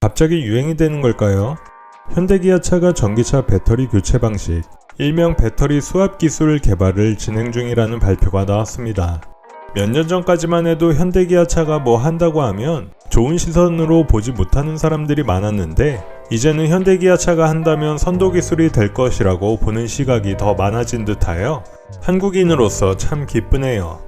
갑자기 유행이 되는 걸까요? 현대기아차가 전기차 배터리 교체 방식, 일명 배터리 수압 기술 개발을 진행 중이라는 발표가 나왔습니다. 몇 년 전까지만 해도 현대기아차가 뭐 한다고 하면 좋은 시선으로 보지 못하는 사람들이 많았는데, 이제는 현대기아차가 한다면 선도 기술이 될 것이라고 보는 시각이 더 많아진 듯하여 한국인으로서 참 기쁘네요.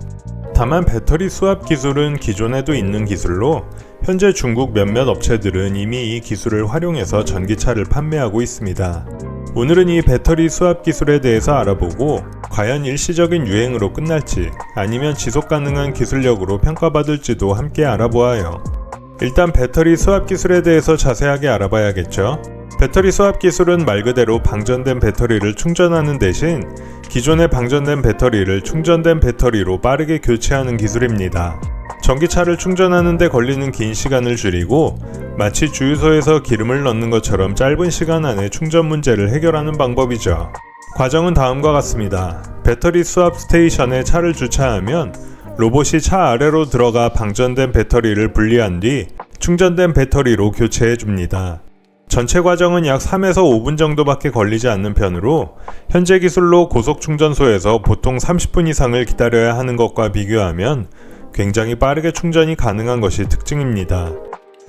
다만 배터리 수압 기술은 기존에도 있는 기술로 현재 중국 몇몇 업체들은 이미 이 기술을 활용해서 전기차를 판매하고 있습니다. 오늘은 이 배터리 수압 기술에 대해서 알아보고 과연 일시적인 유행으로 끝날지 아니면 지속 가능한 기술력으로 평가받을지도 함께 알아보아요. 일단 배터리 수압 기술에 대해서 자세하게 알아봐야겠죠. 배터리 수압 기술은 말 그대로 방전된 배터리를 충전하는 대신 기존의 방전된 배터리를 충전된 배터리로 빠르게 교체하는 기술입니다. 전기차를 충전하는 데 걸리는 긴 시간을 줄이고 마치 주유소에서 기름을 넣는 것처럼 짧은 시간 안에 충전 문제를 해결하는 방법이죠. 과정은 다음과 같습니다. 배터리 수압 스테이션에 차를 주차하면 로봇이 차 아래로 들어가 방전된 배터리를 분리한 뒤 충전된 배터리로 교체해 줍니다. 전체 과정은 약 3에서 5분 정도밖에 걸리지 않는 편으로 현재 기술로 고속 충전소에서 보통 30분 이상을 기다려야 하는 것과 비교하면 굉장히 빠르게 충전이 가능한 것이 특징입니다.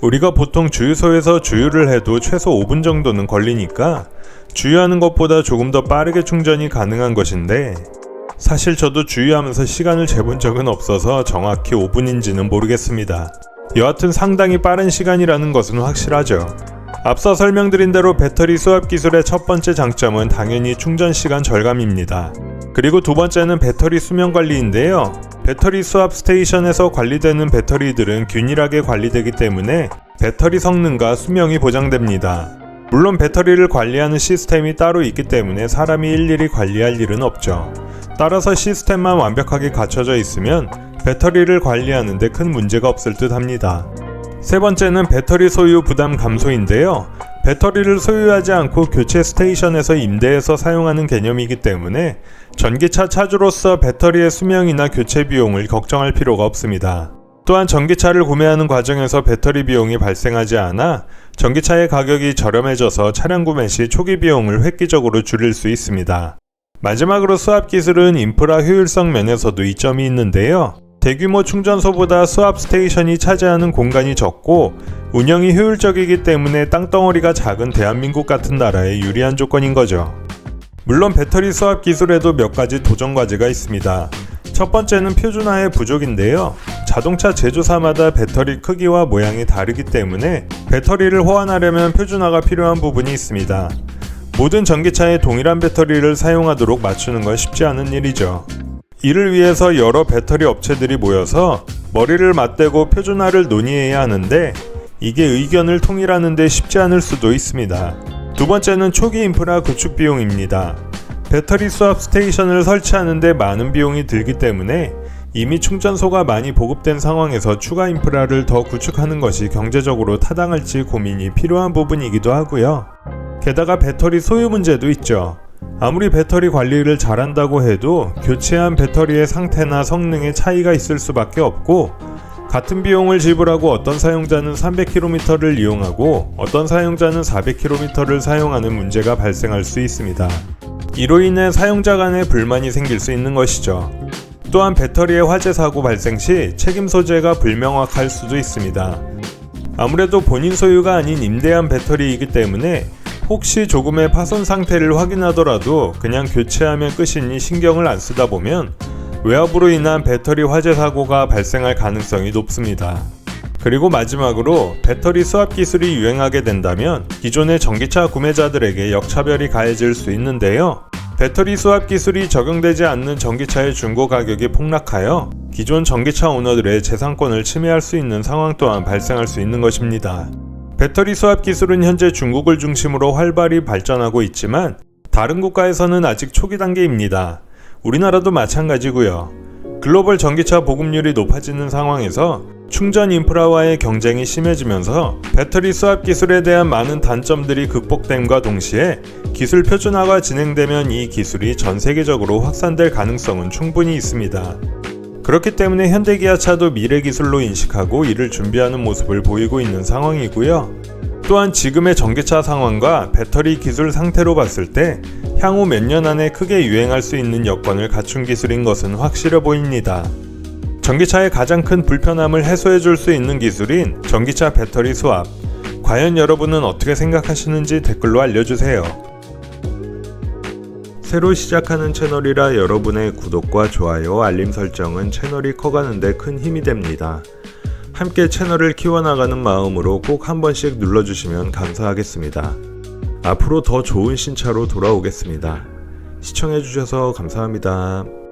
우리가 보통 주유소에서 주유를 해도 최소 5분 정도는 걸리니까 주유하는 것보다 조금 더 빠르게 충전이 가능한 것인데, 사실 저도 주유하면서 시간을 재본 적은 없어서 정확히 5분인지는 모르겠습니다. 여하튼 상당히 빠른 시간이라는 것은 확실하죠. 앞서 설명드린 대로 배터리 수압 기술의 첫 번째 장점은 당연히 충전 시간 절감입니다. 그리고 두 번째는 배터리 수명 관리인데요. 배터리 수압 스테이션에서 관리되는 배터리들은 균일하게 관리되기 때문에 배터리 성능과 수명이 보장됩니다. 물론 배터리를 관리하는 시스템이 따로 있기 때문에 사람이 일일이 관리할 일은 없죠. 따라서 시스템만 완벽하게 갖춰져 있으면 배터리를 관리하는 데 큰 문제가 없을 듯 합니다. 세 번째는 배터리 소유 부담 감소인데요. 배터리를 소유하지 않고 교체 스테이션에서 임대해서 사용하는 개념이기 때문에 전기차 차주로서 배터리의 수명이나 교체 비용을 걱정할 필요가 없습니다. 또한 전기차를 구매하는 과정에서 배터리 비용이 발생하지 않아 전기차의 가격이 저렴해져서 차량 구매 시 초기 비용을 획기적으로 줄일 수 있습니다. 마지막으로 수압 기술은 인프라 효율성 면에서도 이점이 있는데요. 대규모 충전소보다 수압 스테이션이 차지하는 공간이 적고 운영이 효율적이기 때문에 땅덩어리가 작은 대한민국 같은 나라에 유리한 조건인 거죠. 물론 배터리 수압 기술에도 몇 가지 도전 과제가 있습니다. 첫 번째는 표준화의 부족인데요. 자동차 제조사마다 배터리 크기와 모양이 다르기 때문에 배터리를 호환하려면 표준화가 필요한 부분이 있습니다. 모든 전기차에 동일한 배터리를 사용하도록 맞추는 건 쉽지 않은 일이죠. 이를 위해서 여러 배터리 업체들이 모여서 머리를 맞대고 표준화를 논의해야 하는데, 이게 의견을 통일하는 데 쉽지 않을 수도 있습니다. 두 번째는 초기 인프라 구축 비용입니다. 배터리 수압 스테이션을 설치하는 데 많은 비용이 들기 때문에 이미 충전소가 많이 보급된 상황에서 추가 인프라를 더 구축하는 것이 경제적으로 타당할지 고민이 필요한 부분이기도 하고요. 게다가 배터리 소유 문제도 있죠. 아무리 배터리 관리를 잘한다고 해도 교체한 배터리의 상태나 성능에 차이가 있을 수밖에 없고, 같은 비용을 지불하고 어떤 사용자는 300km를 이용하고 어떤 사용자는 400km를 사용하는 문제가 발생할 수 있습니다. 이로 인해 사용자 간의 불만이 생길 수 있는 것이죠. 또한 배터리의 화재 사고 발생 시 책임 소재가 불명확할 수도 있습니다. 아무래도 본인 소유가 아닌 임대한 배터리이기 때문에 혹시 조금의 파손 상태를 확인하더라도 그냥 교체하면 끝이니 신경을 안 쓰다 보면 외압으로 인한 배터리 화재 사고가 발생할 가능성이 높습니다. 그리고 마지막으로 배터리 수압 기술이 유행하게 된다면 기존의 전기차 구매자들에게 역차별이 가해질 수 있는데요. 배터리 수압 기술이 적용되지 않는 전기차의 중고 가격이 폭락하여 기존 전기차 오너들의 재산권을 침해할 수 있는 상황 또한 발생할 수 있는 것입니다. 배터리 수압 기술은 현재 중국을 중심으로 활발히 발전하고 있지만 다른 국가에서는 아직 초기 단계입니다. 우리나라도 마찬가지고요. 글로벌 전기차 보급률이 높아지는 상황에서 충전 인프라와의 경쟁이 심해지면서 배터리 수압 기술에 대한 많은 단점들이 극복됨과 동시에 기술 표준화가 진행되면 이 기술이 전 세계적으로 확산될 가능성은 충분히 있습니다. 그렇기 때문에 현대기아차도 미래 기술로 인식하고 이를 준비하는 모습을 보이고 있는 상황이고요. 또한 지금의 전기차 상황과 배터리 기술 상태로 봤을 때 향후 몇 년 안에 크게 유행할 수 있는 여건을 갖춘 기술인 것은 확실해 보입니다. 전기차의 가장 큰 불편함을 해소해 줄 수 있는 기술인 전기차 배터리 수압. 과연 여러분은 어떻게 생각하시는지 댓글로 알려주세요. 새로 시작하는 채널이라 여러분의 구독과 좋아요, 알림 설정은 채널이 커가는 데 큰 힘이 됩니다. 함께 채널을 키워나가는 마음으로 꼭 한 번씩 눌러주시면 감사하겠습니다. 앞으로 더 좋은 신차로 돌아오겠습니다. 시청해주셔서 감사합니다.